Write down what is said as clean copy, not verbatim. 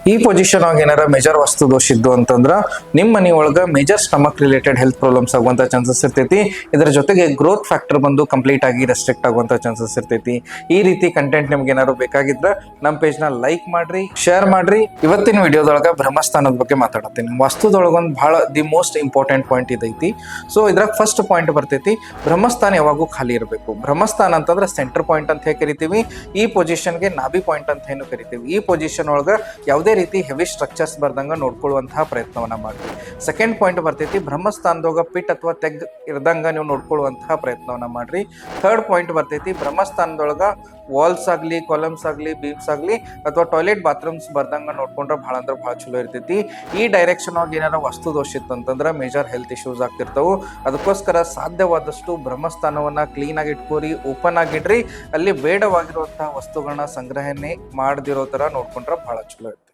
ಈ ಪೊಸಿಷನ್ ಒಳಗೆ ಏನಾರ ಮೇಜರ್ ವಸ್ತು ದೋಷ ಇದ್ದು ಅಂತಂದ್ರ ನಿಮ್ಮ ಮನಿ ಒಳಗ major stomach related health problems ಆಗುವಂತ ಚಾನ್ಸಸ್ ಇರ್ತೈತಿ. ಇದರ ಜೊತೆಗೆ ಗ್ರೋತ್ ಫ್ಯಾಕ್ಟರ್ ಬಂದು ಕಂಪ್ಲೀಟ್ ಆಗಿ ರೆಸ್ಟ್ರಿಕ್ಟ್ ಆಗುವಂತ ಚಾನ್ಸಸ್ ಇರ್ತೈತಿ. ಈ ರೀತಿ ಕಂಟೆಂಟ್ ನಿಮ್ಗೆ ಏನಾದ್ರು ಬೇಕಾಗಿದ್ರ ನಮ್ಮ ಪೇಜ್ ನ ಲೈಕ್ ಮಾಡ್ರಿ, ಶೇರ್ ಮಾಡ್ರಿ. ಇವತ್ತಿನ ವಿಡಿಯೋದೊಳಗ ಬ್ರಹ್ಮಸ್ಥಾನದ ಬಗ್ಗೆ ಮಾತಾಡತ್ತೀನಿ. ವಾಸ್ತುದೊಳಗೊಂದು ಬಹಳ ದಿ ಮೋಸ್ಟ್ ಇಂಪಾರ್ಟೆಂಟ್ ಪಾಯಿಂಟ್ ಇದೈತಿ. ಸೊ ಇದ್ರಾಗ ಫಸ್ಟ್ ಪಾಯಿಂಟ್ ಬರ್ತೈತಿ, ಬ್ರಹ್ಮಸ್ಥಾನ ಯಾವಾಗೂ ಖಾಲಿ ಇರಬೇಕು. ಬ್ರಹ್ಮಸ್ಥಾನ ಅಂತಂದ್ರೆ ಸೆಂಟರ್ ಪಾಯಿಂಟ್ ಅಂತ ಹೇಳಿ ಕರಿತೀವಿ. ಈ ಪೊಸಿಷನ್ಗೆ ನಾಭಿ ಪಾಯಿಂಟ್ ಅಂತ ಏನು ಕರಿತೀವಿ. ಈ ಪೊಸಿಷನ್ ಒಳಗ ಯಾವುದೇ ರೀತಿ ಹೆವಿ ಸ್ಟ್ರಕ್ಚರ್ಸ್ ಬರ್ದಂಗ ನೋಡ್ಕೊಳ್ಳುವಂತಹ ಪ್ರಯತ್ನವನ್ನ ಮಾಡ್ರಿ. ಸೆಕೆಂಡ್ ಪಾಯಿಂಟ್ ಬರ್ತೈತಿ, ಬ್ರಹ್ಮಸ್ಥಾನದೊಳಗ ಪಿಟ್ ಅಥವಾ ತೆಗ್ ಇರ್ದಂಗ ನೀವು ನೋಡ್ಕೊಳ್ಳುವಂತಹ ಪ್ರಯತ್ನವನ್ನ ಮಾಡ್ರಿ. ಥರ್ಡ್ ಪಾಯಿಂಟ್ ಬರ್ತೈತಿ, ಬ್ರಹ್ಮಸ್ಥಾನದೊಳಗ ವಾಲ್ಸ್ ಆಗ್ಲಿ, ಕಾಲಮ್ಸ್ ಆಗ್ಲಿ, ಬೀಮ್ಸ್ ಆಗ್ಲಿ ಅಥವಾ ಟಾಯ್ಲೆಟ್ ಬಾತ್ರೂಮ್ಸ್ ಬರ್ದಂಗ ನೋಡ್ಕೊಂಡ್ರೆ ಬಹಳ ಅಂದ್ರೆ ಬಹಳ ಚಲೋ ಇರ್ತೈತಿ. ಈ ಡೈರೆಕ್ಷನ್ ಒಳಗೆ ಏನಾರ ವಸ್ತು ದೋಷ ಇತ್ತಂತಂದ್ರೆ ಮೇಜರ್ ಹೆಲ್ತ್ ಇಶ್ಯೂಸ್ ಆಗ್ತಿರ್ತಾವು. ಅದಕ್ಕೋಸ್ಕರ ಸಾಧ್ಯವಾದಷ್ಟು ಬ್ರಹ್ಮಸ್ಥಾನವನ್ನ ಕ್ಲೀನ್ ಆಗಿ ಇಟ್ಕೋರಿ, ಓಪನ್ ಆಗಿಡ್ರಿ. ಅಲ್ಲಿ ಬೇಡವಾಗಿರುವಂತಹ ವಸ್ತುಗಳನ್ನ ಸಂಗ್ರಹಣೆ ಮಾಡದಿರೋ ತರ ನೋಡ್ಕೊಂಡ್ರೆ ಬಹಳ ಚಲೋ ಇರ್ತೈತಿ.